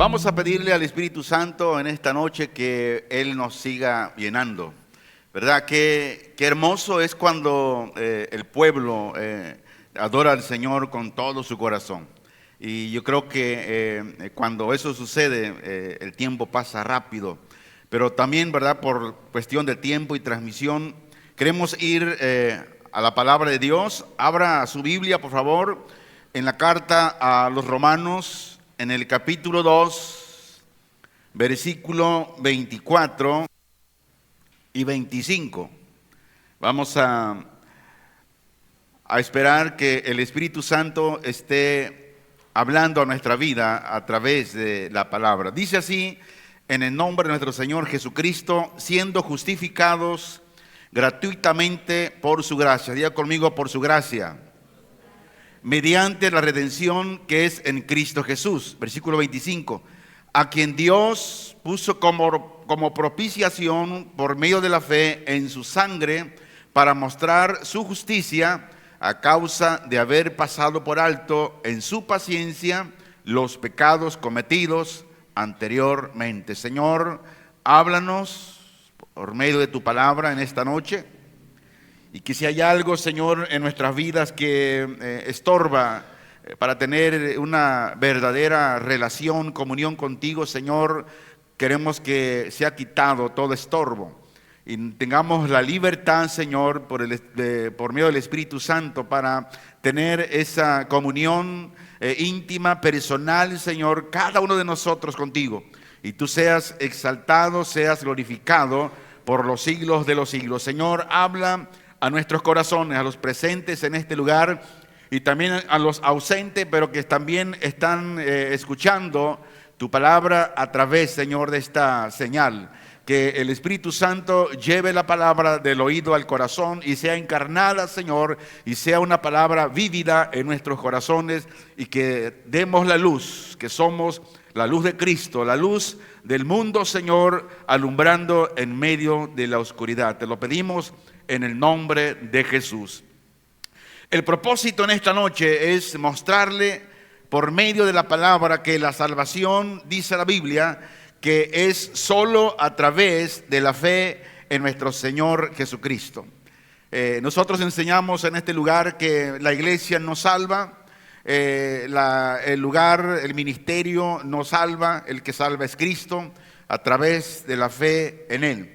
Vamos a pedirle al Espíritu Santo en esta noche que Él nos siga llenando, ¿verdad? Qué hermoso es cuando el pueblo adora al Señor con todo su corazón. Y yo creo que cuando eso sucede, el tiempo pasa rápido. Pero también, ¿verdad? Por cuestión de tiempo y transmisión, queremos ir a la palabra de Dios. Abra su Biblia, por favor, en la carta a los Romanos, en el capítulo 2, versículo 24 y 25. Vamos a esperar que el Espíritu Santo esté hablando a nuestra vida a través de la palabra. Dice así: en el nombre de nuestro Señor Jesucristo, siendo justificados gratuitamente por su gracia. Diga conmigo: por su gracia, mediante la redención que es en Cristo Jesús. Versículo 25. A quien Dios puso como propiciación por medio de la fe en su sangre, para mostrar su justicia, a causa de haber pasado por alto en su paciencia los pecados cometidos anteriormente. Señor, háblanos por medio de tu palabra en esta noche. Y que si hay algo, Señor, en nuestras vidas que estorba para tener una verdadera relación, comunión contigo, Señor, queremos que sea quitado todo estorbo y tengamos la libertad, Señor, por medio del Espíritu Santo, para tener esa comunión íntima, personal, Señor, cada uno de nosotros contigo. Y tú seas exaltado, seas glorificado por los siglos de los siglos. Señor, habla a nuestros corazones, a los presentes en este lugar y también a los ausentes, pero que también están escuchando tu palabra a través, Señor, de esta señal. Que el Espíritu Santo lleve la palabra del oído al corazón y sea encarnada, Señor, y sea una palabra vívida en nuestros corazones, y que demos la luz, que somos la luz de Cristo, la luz del mundo, Señor, alumbrando en medio de la oscuridad. Te lo pedimos en el nombre de Jesús. El propósito en esta noche es mostrarle por medio de la palabra que la salvación, dice la Biblia, que es solo a través de la fe en nuestro Señor Jesucristo. Nosotros enseñamos en este lugar que la iglesia nos salva, el lugar, el ministerio nos salva, el que salva es Cristo a través de la fe en Él.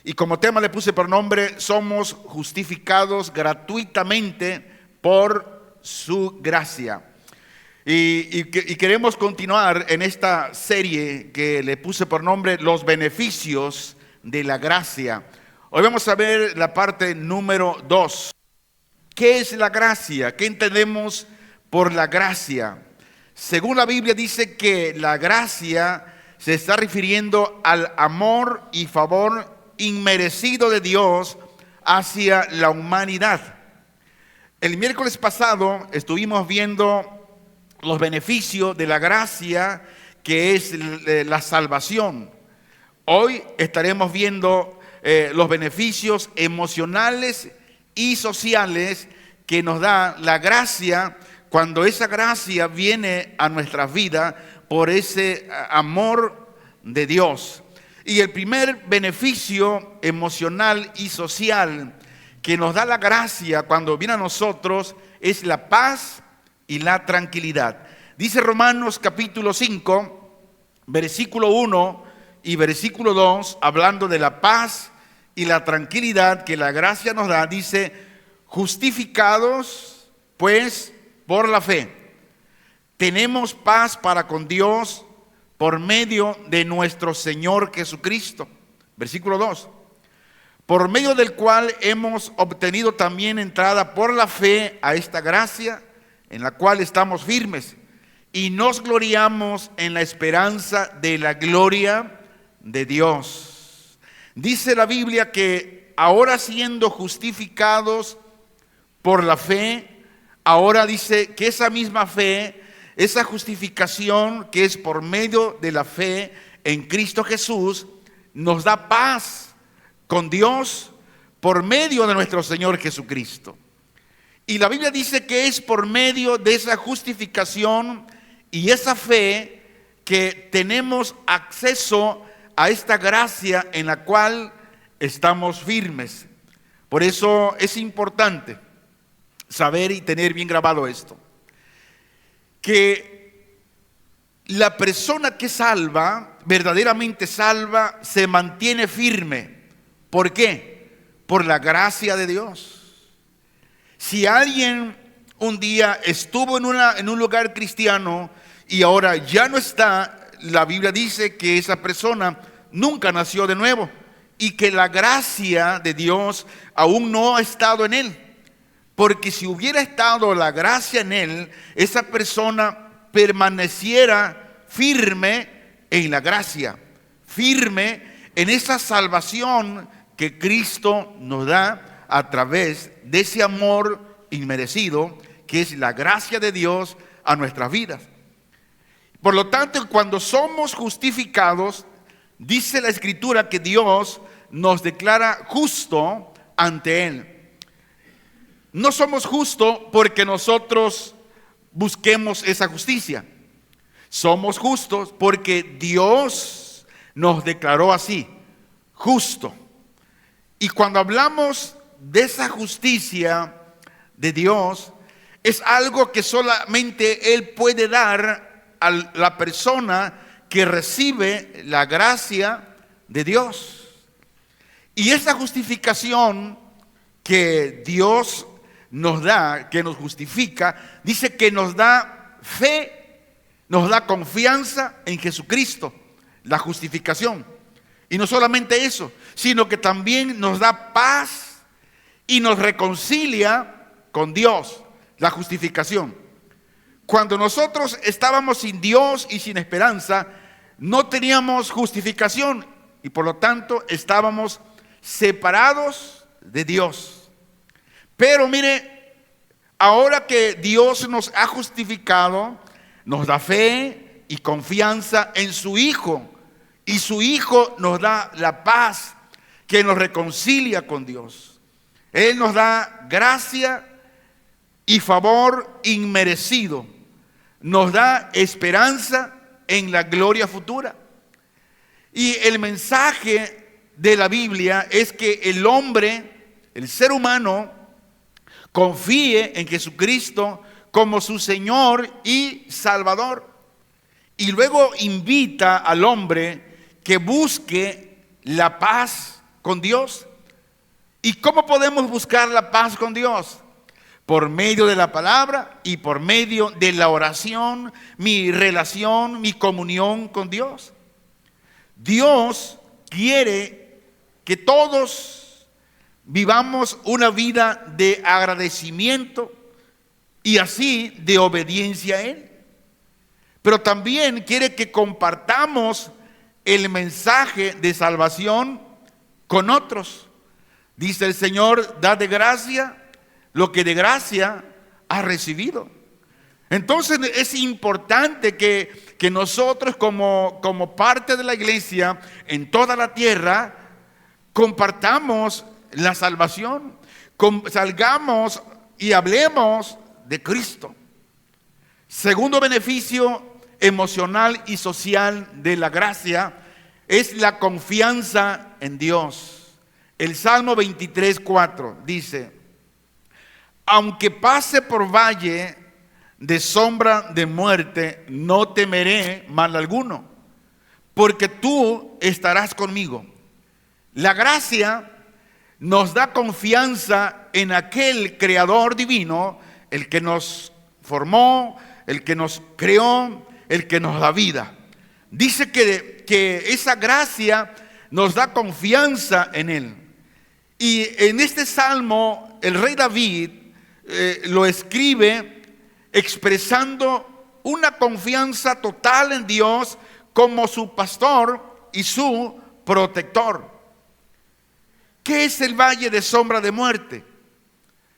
Y como tema le puse por nombre: somos justificados gratuitamente por su gracia. Y queremos continuar en esta serie que le puse por nombre Los beneficios de la gracia. Hoy vamos a ver la parte número 2. ¿Qué es la gracia? ¿Qué entendemos por la gracia? Según la Biblia dice que la gracia se está refiriendo al amor y favor inmerecido de Dios hacia la humanidad. El miércoles pasado estuvimos viendo los beneficios de la gracia, que es la salvación. Hoy estaremos viendo los beneficios emocionales y sociales que nos da la gracia, cuando esa gracia viene a nuestras vidas por ese amor de Dios. Y el primer beneficio emocional y social que nos da la gracia cuando viene a nosotros es la paz y la tranquilidad. Dice Romanos capítulo 5, versículo 1 y versículo 2, hablando de la paz y la tranquilidad que la gracia nos da, dice: justificados pues por la fe, tenemos paz para con Dios por medio de nuestro Señor Jesucristo. Versículo 2. Por medio del cual hemos obtenido también entrada por la fe a esta gracia, en la cual estamos firmes, y nos gloriamos en la esperanza de la gloria de Dios. Dice la Biblia que ahora, siendo justificados por la fe, ahora dice que esa misma fe, esa justificación que es por medio de la fe en Cristo Jesús, nos da paz con Dios por medio de nuestro Señor Jesucristo. Y la Biblia dice que es por medio de esa justificación y esa fe que tenemos acceso a esta gracia en la cual estamos firmes. Por eso es importante saber y tener bien grabado esto, que la persona que salva, verdaderamente salva, se mantiene firme. ¿Por qué? Por la gracia de Dios. Si alguien un día estuvo en un lugar cristiano y ahora ya no está, la Biblia dice que esa persona nunca nació de nuevo y que la gracia de Dios aún no ha estado en él. Porque si hubiera estado la gracia en él, esa persona permaneciera firme en la gracia, firme en esa salvación que Cristo nos da a través de ese amor inmerecido que es la gracia de Dios a nuestras vidas. Por lo tanto, cuando somos justificados, dice la Escritura que Dios nos declara justo ante Él. No somos justos porque nosotros busquemos esa justicia. Somos justos porque Dios nos declaró así, justo. Y cuando hablamos de esa justicia de Dios, es algo que solamente Él puede dar a la persona que recibe la gracia de Dios. Y esa justificación que Dios nos da, que nos justifica, dice que nos da fe, nos da confianza en Jesucristo, la justificación. Y no solamente eso, sino que también nos da paz y nos reconcilia con Dios, la justificación. Cuando nosotros estábamos sin Dios y sin esperanza, no teníamos justificación y por lo tanto estábamos separados de Dios. Pero mire, ahora que Dios nos ha justificado, nos da fe y confianza en su Hijo. Y su Hijo nos da la paz que nos reconcilia con Dios. Él nos da gracia y favor inmerecido. Nos da esperanza en la gloria futura. Y el mensaje de la Biblia es que el hombre, el ser humano, confíe en Jesucristo como su Señor y Salvador. Y luego invita al hombre que busque la paz con Dios. ¿Y cómo podemos buscar la paz con Dios? Por medio de la palabra y por medio de la oración, mi relación, mi comunión con Dios. Dios quiere que todos vivamos una vida de agradecimiento y así de obediencia a Él. Pero también quiere que compartamos el mensaje de salvación con otros. Dice el Señor, da de gracia lo que de gracia ha recibido. Entonces es importante que nosotros como parte de la iglesia en toda la tierra compartamos la salvación, salgamos y hablemos de Cristo. Segundo beneficio emocional y social de la gracia es la confianza en Dios. El Salmo 23:4 dice: aunque pase por valle de sombra de muerte, no temeré mal alguno, porque tú estarás conmigo. La gracia nos da confianza en aquel Creador divino, el que nos formó, el que nos creó, el que nos da vida. Dice que esa gracia nos da confianza en Él. Y en este salmo, el rey David lo escribe expresando una confianza total en Dios como su pastor y su protector. ¿Qué es el valle de sombra de muerte?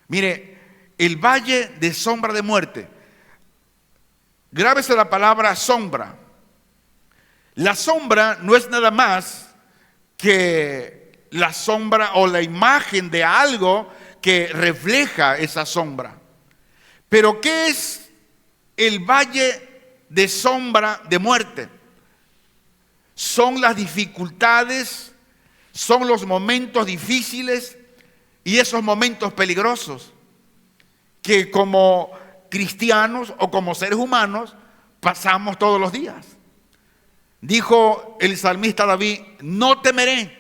Mire, el valle de sombra de muerte. Grábese la palabra sombra. La sombra no es nada más que la sombra o la imagen de algo que refleja esa sombra. Pero ¿qué es el valle de sombra de muerte? son las dificultades, son los momentos difíciles y esos momentos peligrosos que como cristianos o como seres humanos pasamos todos los días. Dijo el salmista David: no temeré.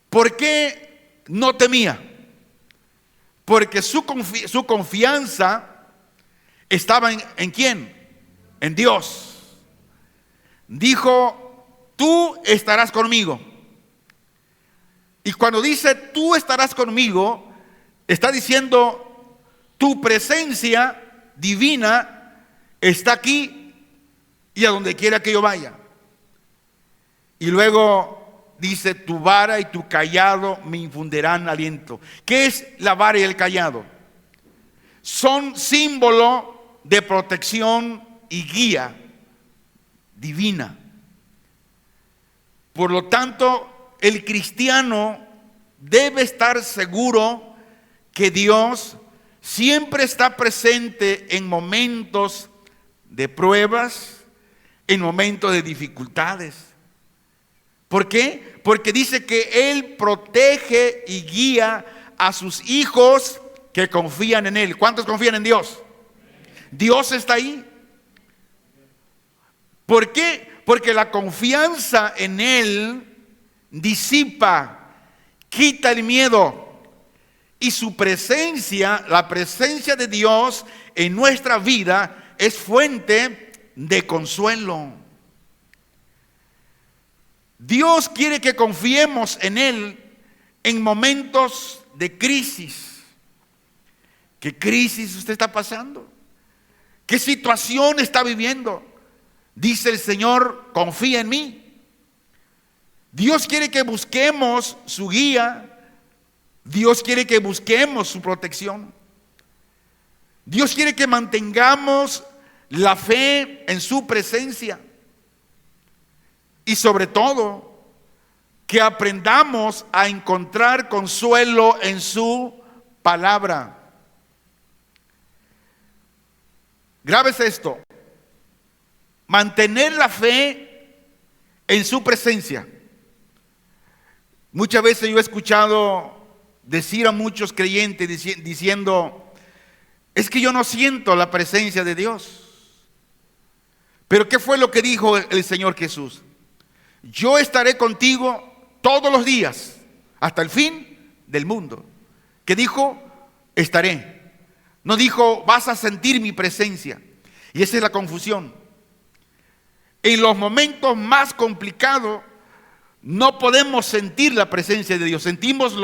¿Por qué no temía? Porque su confianza estaba ¿en quién? En Dios. Dijo: tú estarás conmigo. Y cuando dice tú estarás conmigo, está diciendo tu presencia divina está aquí y a donde quiera que yo vaya. Y luego dice: tu vara y tu cayado me infundirán aliento. ¿Qué es la vara y el cayado? Son símbolo de protección y guía divina. Por lo tanto, el cristiano debe estar seguro que Dios siempre está presente en momentos de pruebas, en momentos de dificultades. ¿Por qué? Porque dice que Él protege y guía a sus hijos que confían en Él. ¿Cuántos confían en Dios? Dios está ahí. ¿Por qué? Porque la confianza en Él disipa, quita el miedo. Y su presencia, la presencia de Dios en nuestra vida, es fuente de consuelo. Dios quiere que confiemos en Él en momentos de crisis. ¿Qué crisis usted está pasando? ¿Qué situación está viviendo? Dice el Señor: confía en mí. Dios quiere que busquemos su guía. Dios quiere que busquemos su protección. Dios quiere que mantengamos la fe en su presencia. Y sobre todo, que aprendamos a encontrar consuelo en su palabra. Grábese esto: mantener la fe en su presencia. Muchas veces yo he escuchado decir a muchos creyentes diciendo: es que yo no siento la presencia de Dios. Pero ¿qué fue lo que dijo el Señor Jesús? Yo estaré contigo todos los días hasta el fin del mundo. ¿Qué dijo? Estaré. No dijo vas a sentir mi presencia. Y esa es la confusión. En los momentos más complicados no podemos sentir la presencia de Dios. Sentimos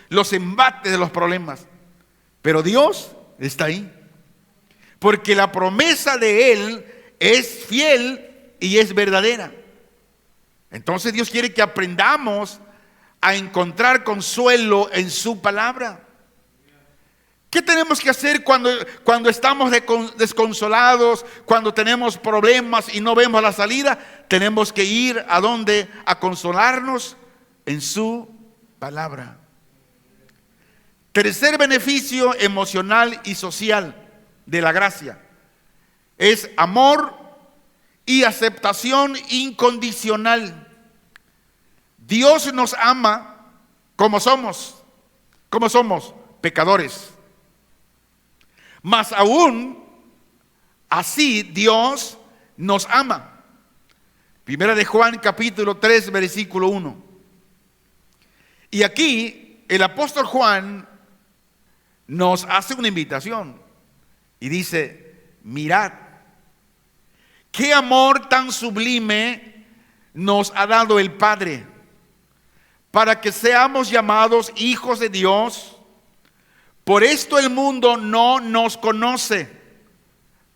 los embates de los problemas. Pero Dios está ahí. Porque la promesa de Él es fiel y es verdadera. Entonces Dios quiere que aprendamos a encontrar consuelo en su palabra. ¿Qué tenemos que hacer cuando estamos desconsolados, cuando tenemos problemas y no vemos la salida? Tenemos que ir ¿a dónde? A consolarnos en su palabra. Tercer beneficio emocional y social de la gracia es amor y aceptación incondicional. Dios nos ama como somos pecadores. Más aún, así Dios nos ama. Primera de Juan capítulo 3 versículo 1. Y aquí el apóstol Juan nos hace una invitación y dice: mirad, qué amor tan sublime nos ha dado el Padre, para que seamos llamados hijos de Dios. Por esto el mundo no nos conoce,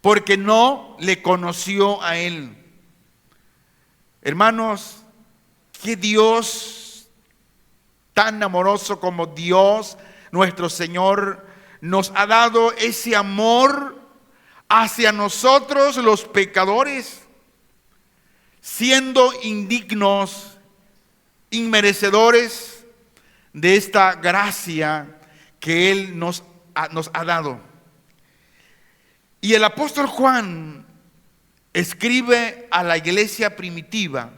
porque no le conoció a Él. Hermanos, qué Dios tan amoroso como Dios nuestro Señor nos ha dado ese amor hacia nosotros los pecadores, siendo indignos, inmerecedores de esta gracia que Él nos ha dado. Y el apóstol Juan escribe a la iglesia primitiva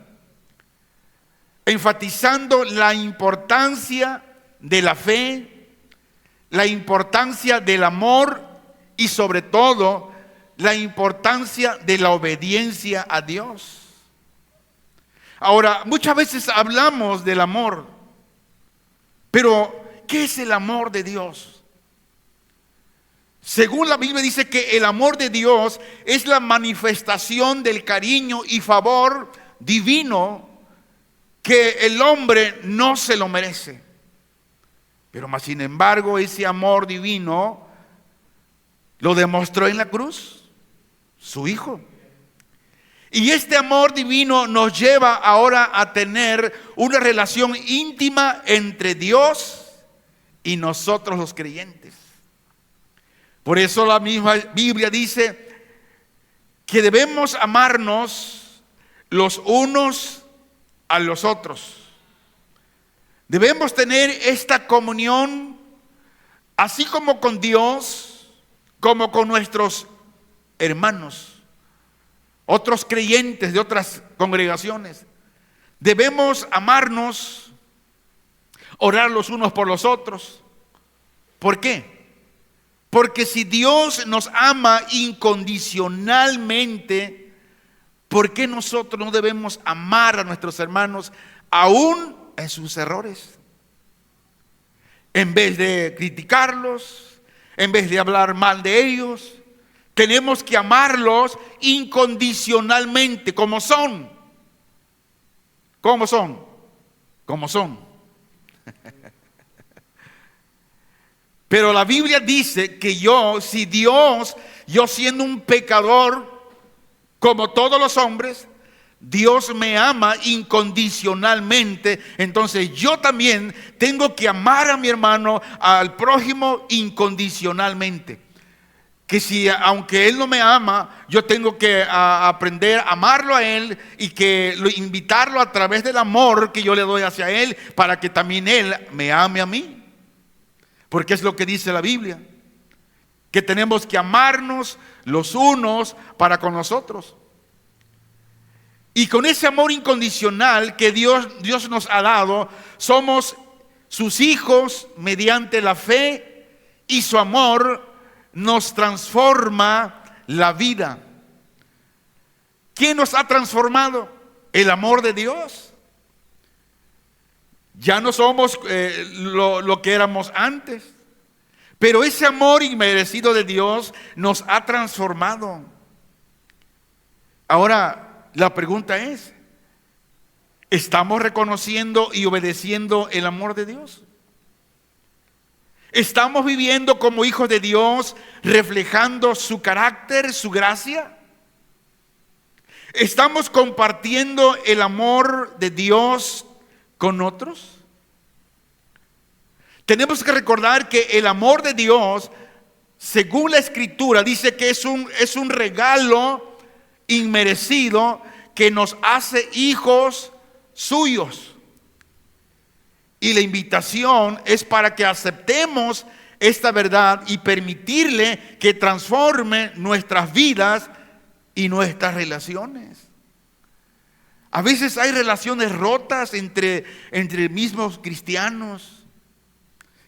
enfatizando la importancia de la fe, la importancia del amor y sobre todo la importancia de la obediencia a Dios. Ahora, muchas veces hablamos del amor, pero ¿qué es el amor de Dios? Según la Biblia dice que el amor de Dios es la manifestación del cariño y favor divino que el hombre no se lo merece. Pero más sin embargo, ese amor divino lo demostró en la cruz, su Hijo. Y este amor divino nos lleva ahora a tener una relación íntima entre Dios y nosotros los creyentes. Por eso la misma Biblia dice que debemos amarnos los unos a los otros. Debemos tener esta comunión así como con Dios, como con nuestros hermanos, otros creyentes de otras congregaciones. Debemos amarnos, orar los unos por los otros. ¿Por qué? Porque si Dios nos ama incondicionalmente, ¿por qué nosotros no debemos amar a nuestros hermanos aún en sus errores? En vez de criticarlos, en vez de hablar mal de ellos, tenemos que amarlos incondicionalmente, como son. ¿Cómo son? Como son. Pero la Biblia dice que yo siendo un pecador, como todos los hombres, Dios me ama incondicionalmente. Entonces yo también tengo que amar a mi hermano, al prójimo, incondicionalmente. Que si aunque Él no me ama, yo tengo que aprender a amarlo a Él y invitarlo a través del amor que yo le doy hacia Él, para que también Él me ame a mí. Porque es lo que dice la Biblia, que tenemos que amarnos los unos para con los otros. Y con ese amor incondicional que Dios nos ha dado, somos sus hijos mediante la fe, y su amor nos transforma la vida. ¿Quién nos ha transformado? El amor de Dios. Ya no somos lo que éramos antes, pero ese amor inmerecido de Dios nos ha transformado. Ahora, la pregunta es, ¿estamos reconociendo y obedeciendo el amor de Dios? ¿Estamos viviendo como hijos de Dios, reflejando su carácter, su gracia? ¿Estamos compartiendo el amor de Dios con otros? Tenemos que recordar que el amor de Dios, según la Escritura, dice que es un regalo inmerecido que nos hace hijos suyos. Y la invitación es para que aceptemos esta verdad y permitirle que transforme nuestras vidas y nuestras relaciones. A veces hay relaciones rotas entre mismos cristianos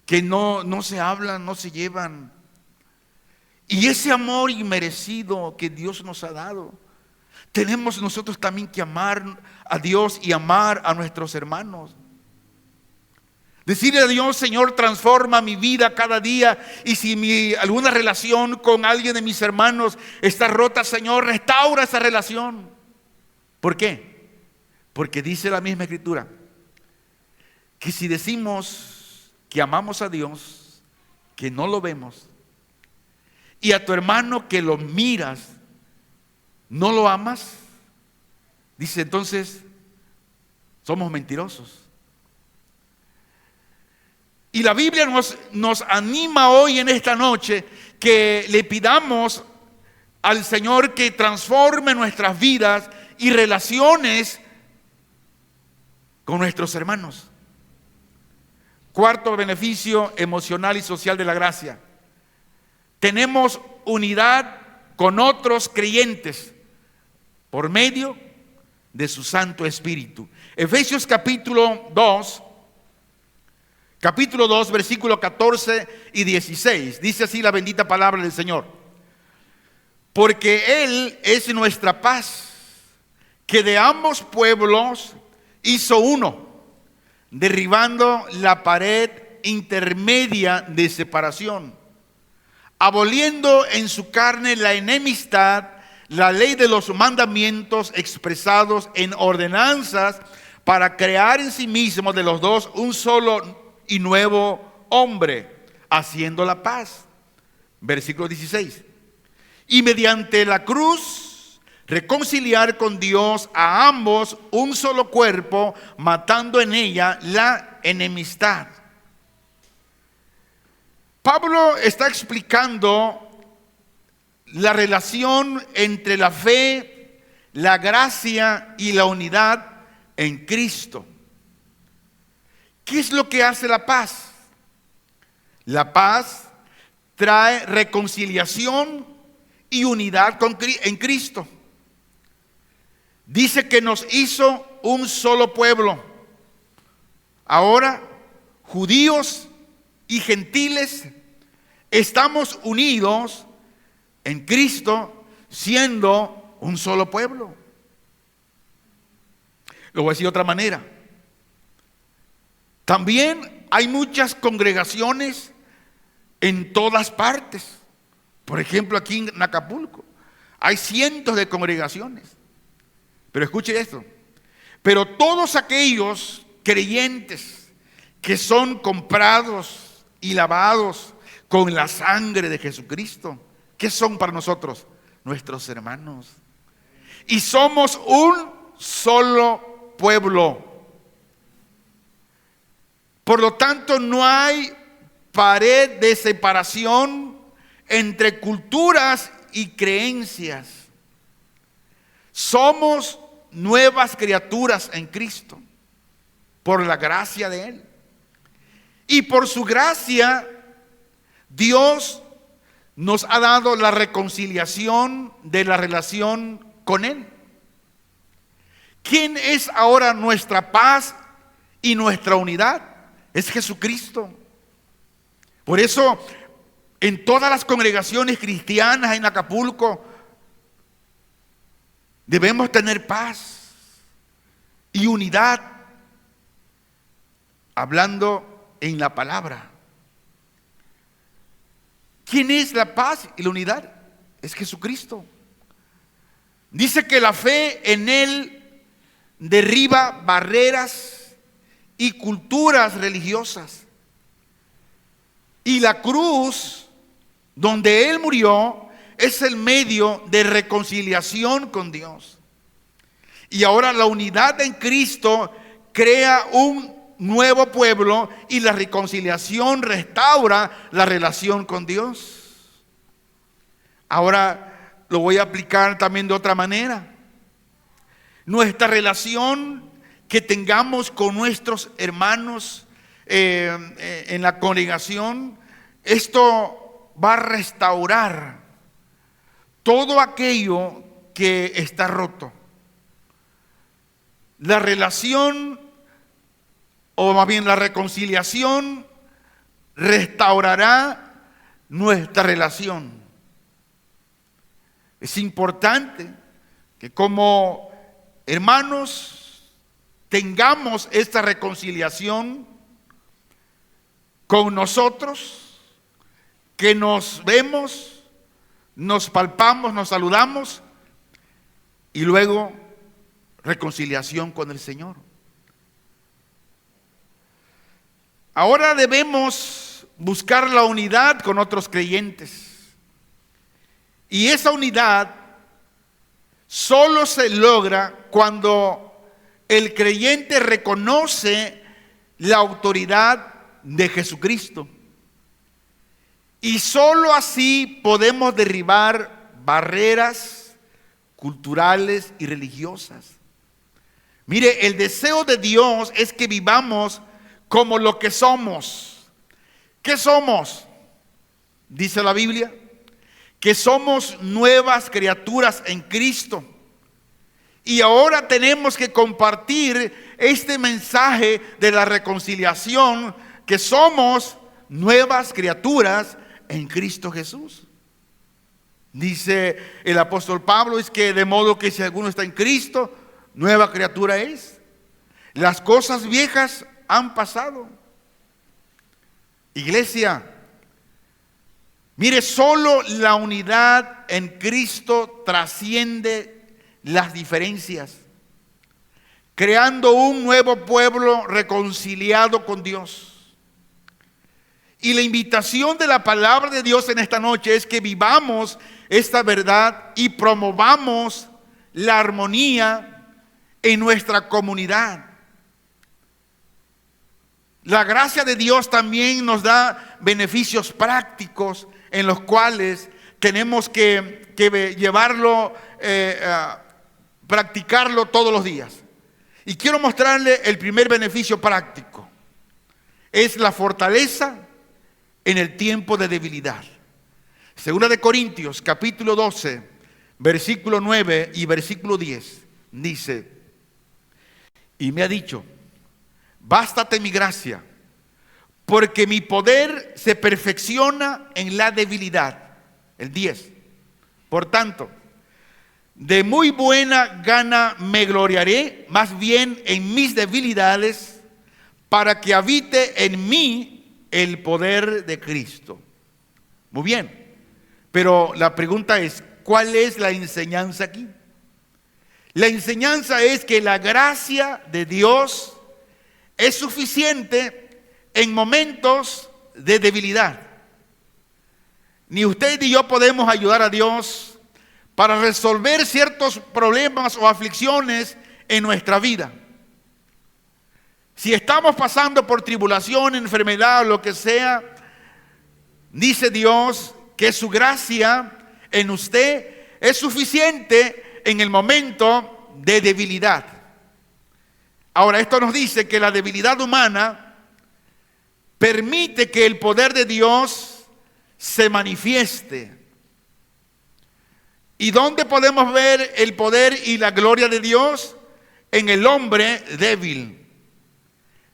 que no se hablan, no se llevan. Y ese amor inmerecido que Dios nos ha dado, tenemos nosotros también que amar a Dios y amar a nuestros hermanos. Decirle a Dios: Señor, transforma mi vida cada día, y si alguna relación con alguien de mis hermanos está rota, Señor, restaura esa relación. ¿Por qué? Porque dice la misma Escritura que si decimos que amamos a Dios, que no lo vemos, y a tu hermano que lo miras, no lo amas, dice, entonces somos mentirosos. Y la Biblia nos anima hoy en esta noche que le pidamos al Señor que transforme nuestras vidas y relaciones con nuestros hermanos. Cuarto beneficio emocional y social de la gracia: tenemos unidad con otros creyentes por medio de su Santo Espíritu. Efesios capítulo 2, versículo 14 y 16. Dice así la bendita palabra del Señor. Porque Él es nuestra paz, que de ambos pueblos hizo uno, derribando la pared intermedia de separación, aboliendo en su carne la enemistad, la ley de los mandamientos expresados en ordenanzas, para crear en sí mismo de los dos un solo y nuevo hombre, haciendo la paz. Versículo 16. Y mediante la cruz reconciliar con Dios a ambos un solo cuerpo, matando en ella la enemistad. Pablo está explicando la relación entre la fe, la gracia y la unidad en Cristo. ¿Qué es lo que hace la paz? La paz trae reconciliación y unidad en Cristo. Dice que nos hizo un solo pueblo. Ahora, judíos y gentiles estamos unidos en Cristo, siendo un solo pueblo. Lo voy a decir de otra manera. También hay muchas congregaciones en todas partes. Por ejemplo, aquí en Acapulco hay cientos de congregaciones. Pero escuche esto. Pero todos aquellos creyentes que son comprados y lavados con la sangre de Jesucristo, ¿qué son para nosotros? Nuestros hermanos. Y somos un solo pueblo. Por lo tanto, no hay pared de separación entre culturas y creencias. Somos nuevas criaturas en Cristo, por la gracia de Él. Y por su gracia, Dios nos ha dado la reconciliación de la relación con Él. ¿Quién es ahora nuestra paz y nuestra unidad? Es Jesucristo. Por eso, en todas las congregaciones cristianas en Acapulco, debemos tener paz y unidad, hablando en la palabra. ¿Quién es la paz y la unidad? Es Jesucristo. Dice que la fe en Él derriba barreras y culturas religiosas. Y la cruz, donde Él murió, es el medio de reconciliación con Dios. Y ahora la unidad en Cristo crea un nuevo pueblo y la reconciliación restaura la relación con Dios. Ahora lo voy a aplicar también de otra manera. Nuestra relación que tengamos con nuestros hermanos en la congregación, esto va a restaurar todo aquello que está roto. La relación, o más bien la reconciliación, restaurará nuestra relación. Es importante que como hermanos tengamos esta reconciliación con nosotros, que nos vemos, nos palpamos, nos saludamos y luego reconciliación con el Señor. Ahora debemos buscar la unidad con otros creyentes. Y esa unidad solo se logra cuando el creyente reconoce la autoridad de Jesucristo. Y solo así podemos derribar barreras culturales y religiosas. Mire, el deseo de Dios es que vivamos como lo que somos. ¿Qué somos? Dice la Biblia que somos nuevas criaturas en Cristo. Y ahora tenemos que compartir este mensaje de la reconciliación, que somos nuevas criaturas en Cristo Jesús. Dice el apóstol Pablo, es que de modo que si alguno está en Cristo, nueva criatura es. Las cosas viejas han pasado. Iglesia, mire, solo la unidad en Cristo trasciende las diferencias, creando un nuevo pueblo reconciliado con Dios. Y la invitación de la palabra de Dios en esta noche es que vivamos esta verdad y promovamos la armonía en nuestra comunidad. La gracia de Dios también nos da beneficios prácticos en los cuales tenemos que llevarlo, practicarlo todos los días. Y quiero mostrarle el primer beneficio práctico. Es la fortaleza en el tiempo de debilidad. Segunda de Corintios, capítulo 12, versículo 9 y versículo 10, dice: y me ha dicho, bástate mi gracia, porque mi poder se perfecciona en la debilidad. El 10. Por tanto, de muy buena gana me gloriaré, más bien en mis debilidades, para que habite en mí el poder de Cristo. Muy bien. Pero la pregunta es, ¿cuál es la enseñanza aquí? La enseñanza es que la gracia de Dios es suficiente en momentos de debilidad. Ni usted ni yo podemos ayudar a Dios para resolver ciertos problemas o aflicciones en nuestra vida. Si estamos pasando por tribulación, enfermedad o lo que sea, dice Dios que su gracia en usted es suficiente en el momento de debilidad. Ahora, esto nos dice que la debilidad humana permite que el poder de Dios se manifieste. ¿Y dónde podemos ver el poder y la gloria de Dios? En el hombre débil.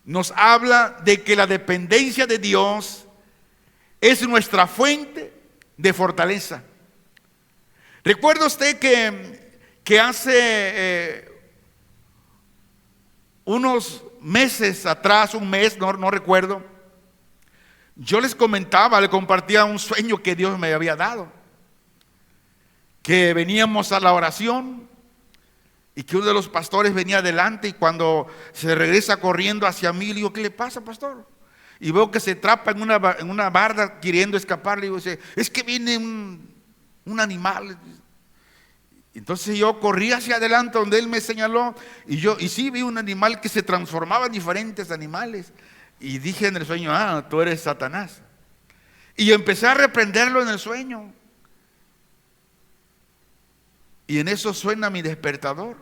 Nos habla de que la dependencia de Dios es nuestra fuente de fortaleza. ¿Recuerda usted que hace unos meses atrás, un mes, no recuerdo, yo les comentaba, le compartía un sueño que Dios me había dado? Que veníamos a la oración y que uno de los pastores venía adelante, y cuando se regresa corriendo hacia mí, le digo, ¿qué le pasa, pastor? Y veo que se trapa en una barda queriendo escapar. Le digo, es que viene un animal. Entonces yo corrí hacia adelante donde él me señaló, y sí vi un animal que se transformaba en diferentes animales. Y dije en el sueño, tú eres Satanás. Y empecé a reprenderlo en el sueño. Y en eso suena mi despertador,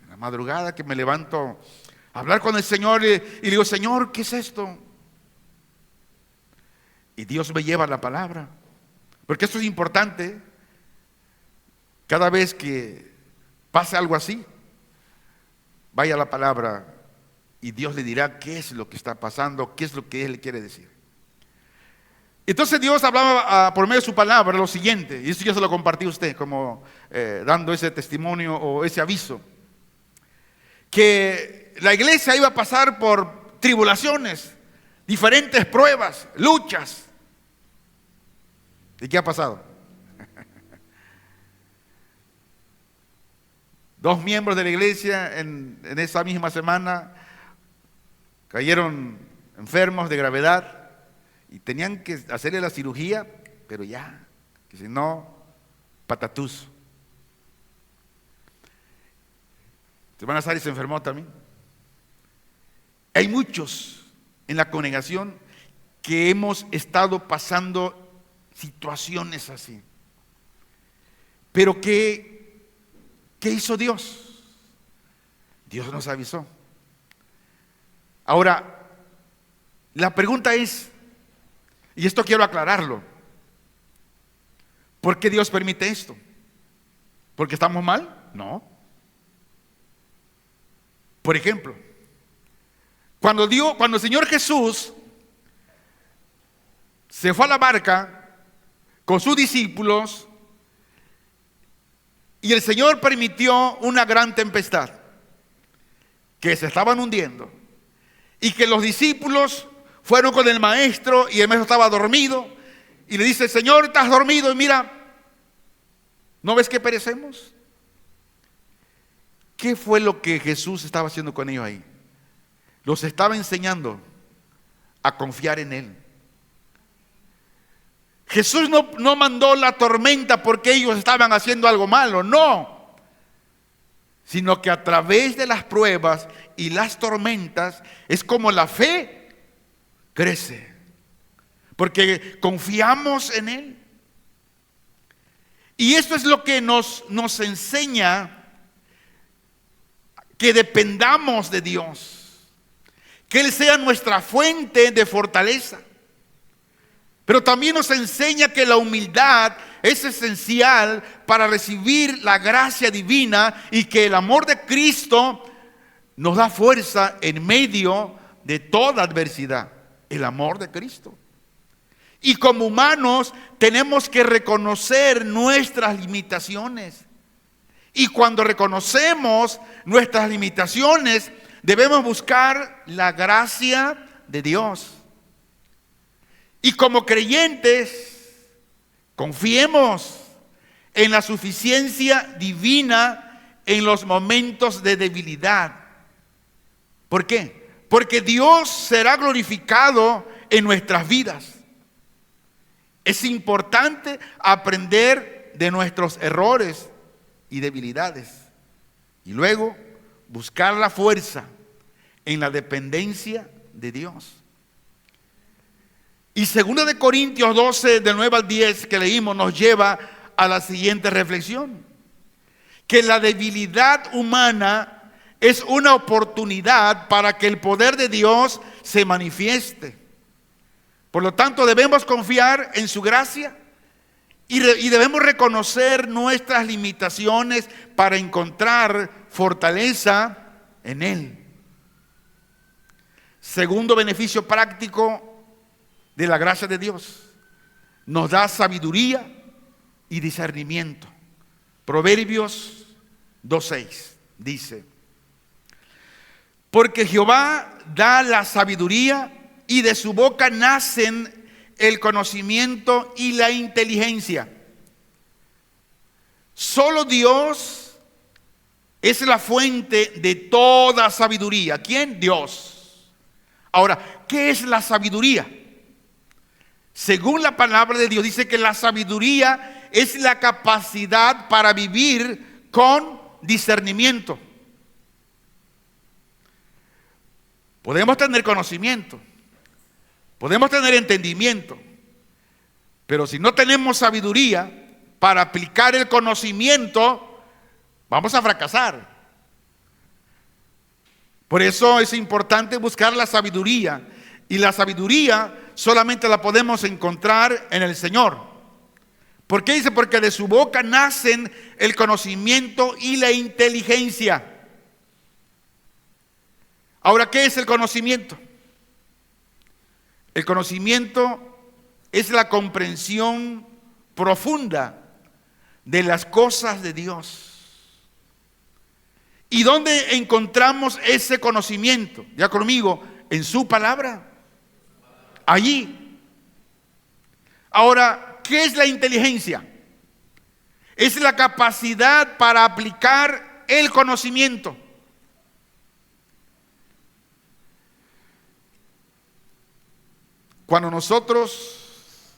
en la madrugada que me levanto a hablar con el Señor, y le digo, Señor, ¿qué es esto? Y Dios me lleva la palabra, porque esto es importante. Cada vez que pase algo así, vaya a la palabra y Dios le dirá qué es lo que está pasando, qué es lo que Él le quiere decir. Entonces Dios hablaba por medio de su palabra lo siguiente, y eso yo se lo compartí a usted como dando ese testimonio o ese aviso, que la iglesia iba a pasar por tribulaciones, diferentes pruebas, luchas. ¿Y qué ha pasado? 2 miembros de la iglesia en esa misma semana cayeron enfermos de gravedad y tenían que hacerle la cirugía, pero ya, que si no, patatús. Tu hermana Sari se enfermó también. Hay muchos en la congregación que hemos estado pasando situaciones así. Pero ¿qué hizo Dios? Dios nos avisó. Ahora, la pregunta es, y esto quiero aclararlo, ¿por qué Dios permite esto? ¿Porque estamos mal? No. Por ejemplo, cuando el Señor Jesús se fue a la barca con sus discípulos y el Señor permitió una gran tempestad, que se estaban hundiendo, y que los discípulos fueron con el maestro y el maestro estaba dormido y le dice: Señor, estás dormido y mira, ¿no ves que perecemos? ¿Qué fue lo que Jesús estaba haciendo con ellos ahí? Los estaba enseñando a confiar en Él. Jesús no mandó la tormenta porque ellos estaban haciendo algo malo, no. Sino que a través de las pruebas y las tormentas es como la fe crece. Porque confiamos en Él. Y esto es lo que nos enseña que dependamos de Dios. Que Él sea nuestra fuente de fortaleza. Pero también nos enseña que la humildad es esencial para recibir la gracia divina y que el amor de Cristo nos da fuerza en medio de toda adversidad. El amor de Cristo. Y como humanos tenemos que reconocer nuestras limitaciones. Y cuando reconocemos nuestras limitaciones, debemos buscar la gracia de Dios. Y como creyentes, confiemos en la suficiencia divina en los momentos de debilidad. ¿Por qué? Porque Dios será glorificado en nuestras vidas. Es importante aprender de nuestros errores y debilidades. Y luego buscar la fuerza en la dependencia de Dios. Y 2 de Corintios 12, del 9 al 10 que leímos, nos lleva a la siguiente reflexión: que la debilidad humana es una oportunidad para que el poder de Dios se manifieste. Por lo tanto, debemos confiar en su gracia y debemos reconocer nuestras limitaciones para encontrar fortaleza en Él. Segundo beneficio práctico de la gracia de Dios: nos da sabiduría y discernimiento. Proverbios 2:6 dice: porque Jehová da la sabiduría y de su boca nacen el conocimiento y la inteligencia. Solo Dios es la fuente de toda sabiduría. ¿Quién? Dios. Ahora, ¿qué es la sabiduría? Según la palabra de Dios, dice que la sabiduría es la capacidad para vivir con discernimiento. Podemos tener conocimiento, podemos tener entendimiento, pero si no tenemos sabiduría para aplicar el conocimiento, vamos a fracasar. Por eso es importante buscar la sabiduría, y la sabiduría solamente la podemos encontrar en el Señor. ¿Por qué dice? Porque de su boca nacen el conocimiento y la inteligencia. Ahora, ¿qué es el conocimiento? El conocimiento es la comprensión profunda de las cosas de Dios. ¿Y dónde encontramos ese conocimiento? Ya conmigo, en su palabra. Allí. Ahora, ¿qué es la inteligencia? Es la capacidad para aplicar el conocimiento. Cuando nosotros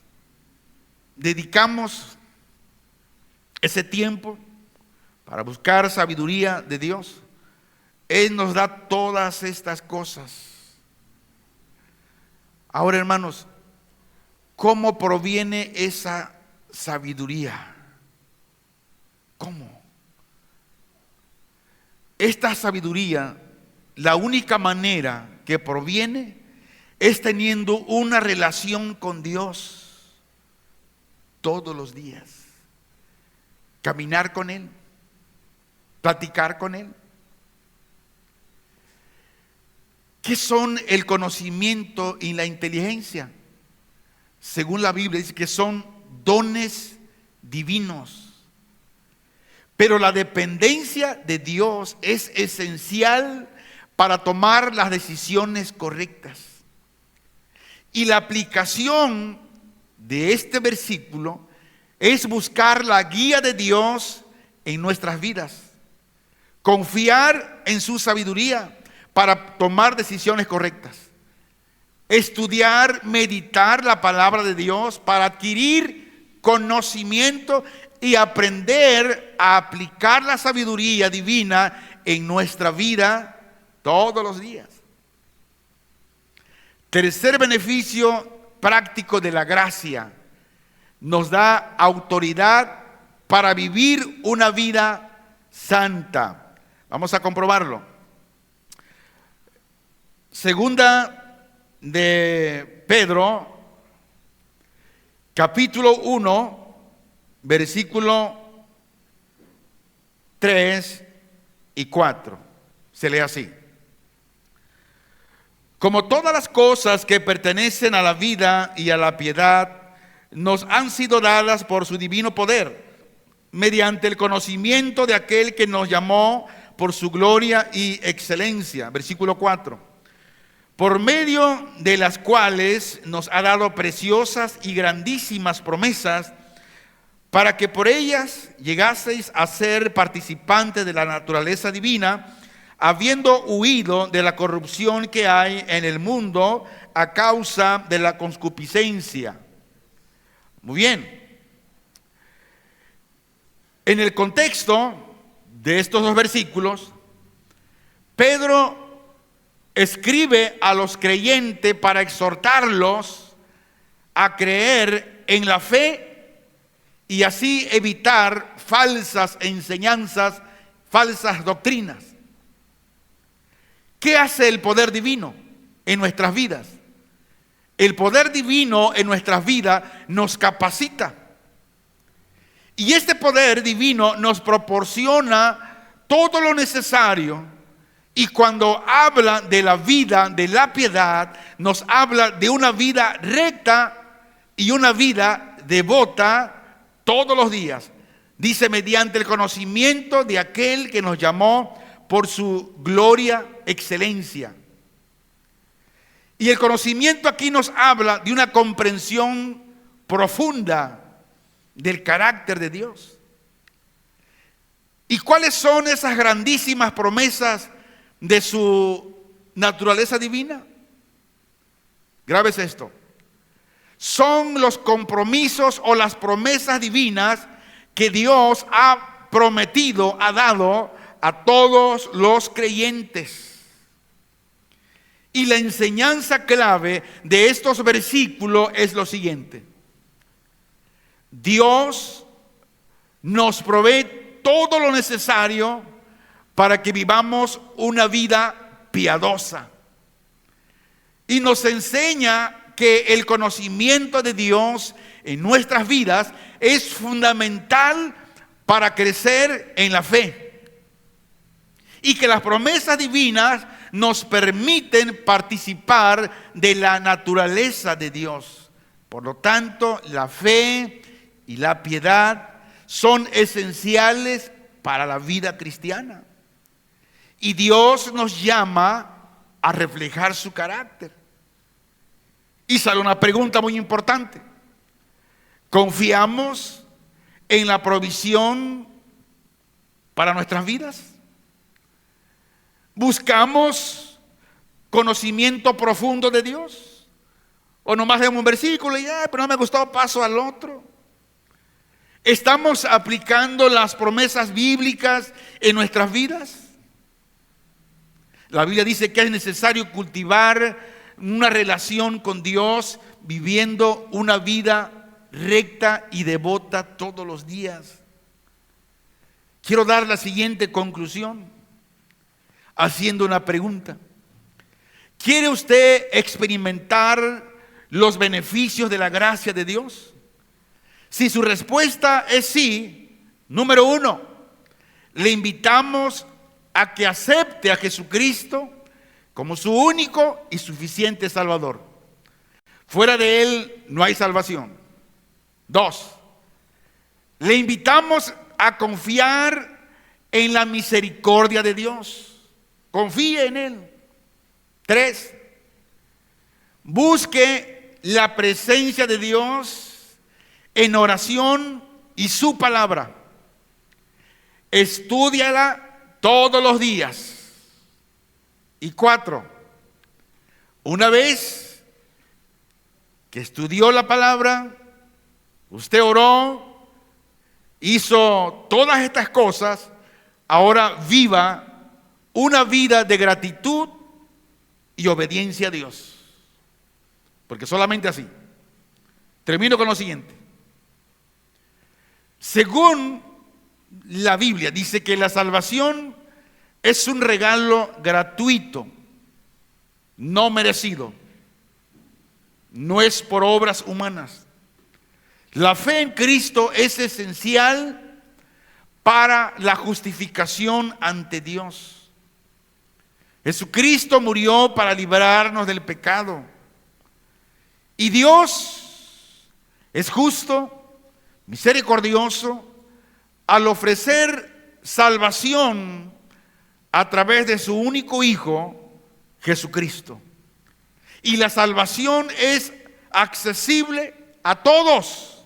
dedicamos ese tiempo para buscar sabiduría de Dios, Él nos da todas estas cosas. Ahora, hermanos, ¿cómo proviene esa sabiduría? ¿Cómo? Esta sabiduría, la única manera que proviene es teniendo una relación con Dios todos los días. Caminar con Él, platicar con Él. ¿Qué son el conocimiento y la inteligencia? Según la Biblia dice que son dones divinos. Pero la dependencia de Dios es esencial para tomar las decisiones correctas. Y la aplicación de este versículo es buscar la guía de Dios en nuestras vidas. Confiar en su sabiduría para tomar decisiones correctas. Estudiar, meditar la palabra de Dios para adquirir conocimiento y aprender a aplicar la sabiduría divina en nuestra vida todos los días. Tercer beneficio práctico de la gracia: nos da autoridad para vivir una vida santa. Vamos a comprobarlo. Segunda de Pedro, capítulo 1, versículo 3 y 4. Se lee así: como todas las cosas que pertenecen a la vida y a la piedad nos han sido dadas por su divino poder, mediante el conocimiento de aquel que nos llamó por su gloria y excelencia. Versículo 4. Por medio de las cuales nos ha dado preciosas y grandísimas promesas, para que por ellas llegaseis a ser participantes de la naturaleza divina, habiendo huido de la corrupción que hay en el mundo a causa de la concupiscencia. Muy bien. En el contexto de estos dos versículos, Pedro escribe a los creyentes para exhortarlos a creer en la fe y así evitar falsas enseñanzas, falsas doctrinas. ¿Qué hace el poder divino en nuestras vidas? El poder divino en nuestras vidas nos capacita. Y este poder divino nos proporciona todo lo necesario. Y cuando habla de la vida, de la piedad, nos habla de una vida recta y una vida devota todos los días. Dice, mediante el conocimiento de aquel que nos llamó por su gloria, excelencia. Y el conocimiento aquí nos habla de una comprensión profunda del carácter de Dios. ¿Y cuáles son esas grandísimas promesas de su naturaleza divina? Grábese esto. Son los compromisos o las promesas divinas que Dios ha prometido, ha dado a todos los creyentes. Y la enseñanza clave de estos versículos es lo siguiente: Dios nos provee todo lo necesario para que vivamos una vida piadosa. Y nos enseña que el conocimiento de Dios en nuestras vidas es fundamental para crecer en la fe. Y que las promesas divinas nos permiten participar de la naturaleza de Dios. Por lo tanto, la fe y la piedad son esenciales para la vida cristiana. Y Dios nos llama a reflejar su carácter. Y sale una pregunta muy importante: ¿confiamos en la provisión para nuestras vidas? ¿Buscamos conocimiento profundo de Dios? ¿O nomás vemos un versículo y pero no me gustó, paso al otro? ¿Estamos aplicando las promesas bíblicas en nuestras vidas? La Biblia dice que es necesario cultivar una relación con Dios, viviendo una vida recta y devota todos los días. Quiero dar la siguiente conclusión haciendo una pregunta: ¿quiere usted experimentar los beneficios de la gracia de Dios? Si su respuesta es sí, número uno, le invitamos a que acepte a Jesucristo como su único y suficiente Salvador. Fuera de Él no hay salvación. 2, le invitamos a confiar en la misericordia de Dios. Confíe en Él. 3, busque la presencia de Dios en oración y su palabra. Estúdiala todos los días. Y 4, una vez que estudió la palabra, usted oró, hizo todas estas cosas, ahora viva una vida de gratitud y obediencia a Dios. Porque solamente así. Termino con lo siguiente. Según la Biblia, dice que la salvación es un regalo gratuito, no merecido. No es por obras humanas. La fe en Cristo es esencial para la justificación ante Dios. Jesucristo murió para librarnos del pecado. Y Dios es justo, misericordioso, al ofrecer salvación a través de su único Hijo, Jesucristo. Y la salvación es accesible a todos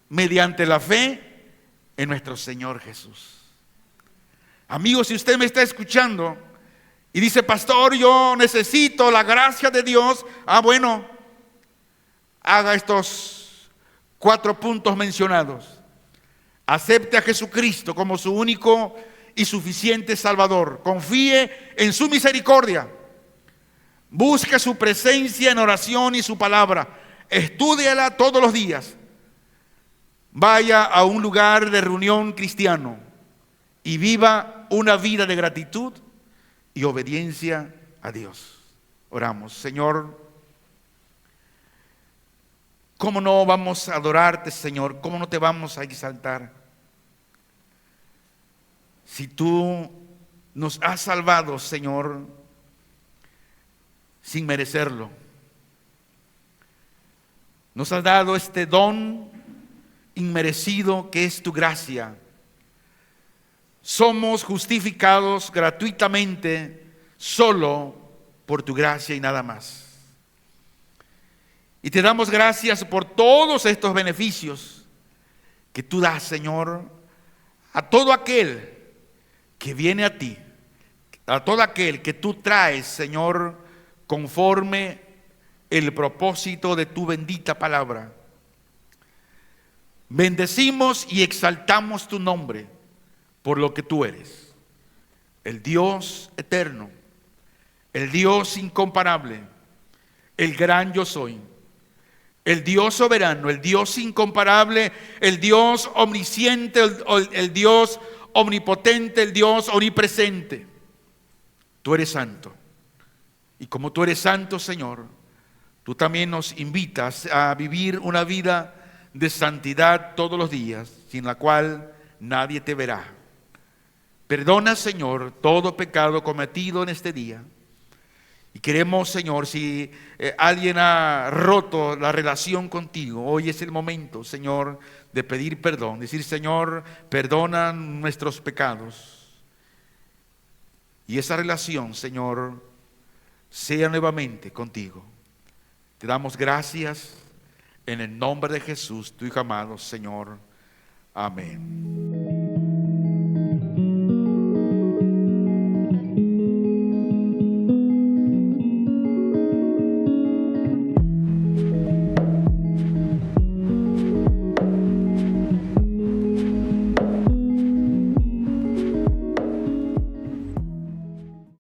mediante la fe en nuestro Señor Jesús. Amigos, si usted me está escuchando y dice: pastor, yo necesito la gracia de Dios. Bueno, haga estos 4 puntos mencionados. Acepte a Jesucristo como su único y suficiente Salvador. Confíe en su misericordia. Busque su presencia en oración y su palabra. Estúdiala todos los días. Vaya a un lugar de reunión cristiano y viva una vida de gratitud y obediencia a Dios. Oramos. Señor, ¿cómo no vamos a adorarte, Señor? ¿Cómo no te vamos a exaltar? Si tú nos has salvado, Señor, sin merecerlo. Nos has dado este don inmerecido que es tu gracia. Somos justificados gratuitamente solo por tu gracia y nada más. Y te damos gracias por todos estos beneficios que tú das, Señor, a todo aquel que viene a ti, a todo aquel que tú traes, Señor, conforme el propósito de tu bendita palabra. Bendecimos y exaltamos tu nombre por lo que tú eres, el Dios eterno, el Dios incomparable, el gran yo soy, el Dios soberano, el Dios incomparable, el Dios omnisciente, el Dios omnipotente, el Dios omnipresente. Tú eres santo. Y como tú eres santo, Señor, tú también nos invitas a vivir una vida de santidad todos los días, sin la cual nadie te verá. Perdona, Señor, todo pecado cometido en este día. Y queremos, Señor, si alguien ha roto la relación contigo, hoy es el momento, Señor, de pedir perdón. Decir: Señor, perdona nuestros pecados. Y esa relación, Señor, sea nuevamente contigo. Te damos gracias en el nombre de Jesús, tu Hijo amado, Señor. Amén.